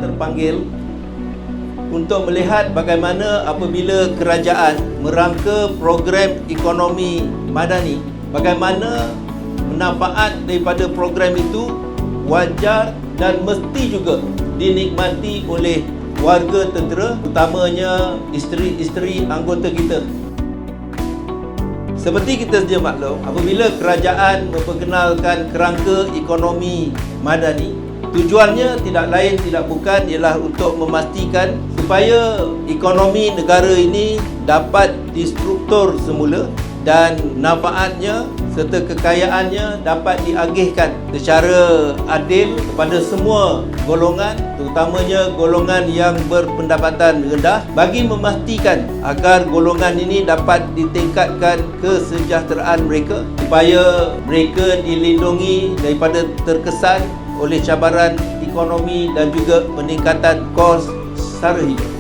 terpanggil untuk melihat bagaimana apabila kerajaan merangka program ekonomi madani, bagaimana manfaat daripada program itu wajar dan mesti juga dinikmati oleh warga tentera, utamanya isteri-isteri anggota kita. Seperti kita sedia maklum, apabila kerajaan memperkenalkan kerangka ekonomi madani, tujuannya tidak lain tidak bukan ialah untuk memastikan supaya ekonomi negara ini dapat distruktur semula dan manfaatnya serta kekayaannya dapat diagihkan secara adil kepada semua golongan, terutamanya golongan yang berpendapatan rendah, bagi memastikan agar golongan ini dapat ditingkatkan kesejahteraan mereka supaya mereka dilindungi daripada terkesan oleh cabaran ekonomi dan juga peningkatan kos sara hidup.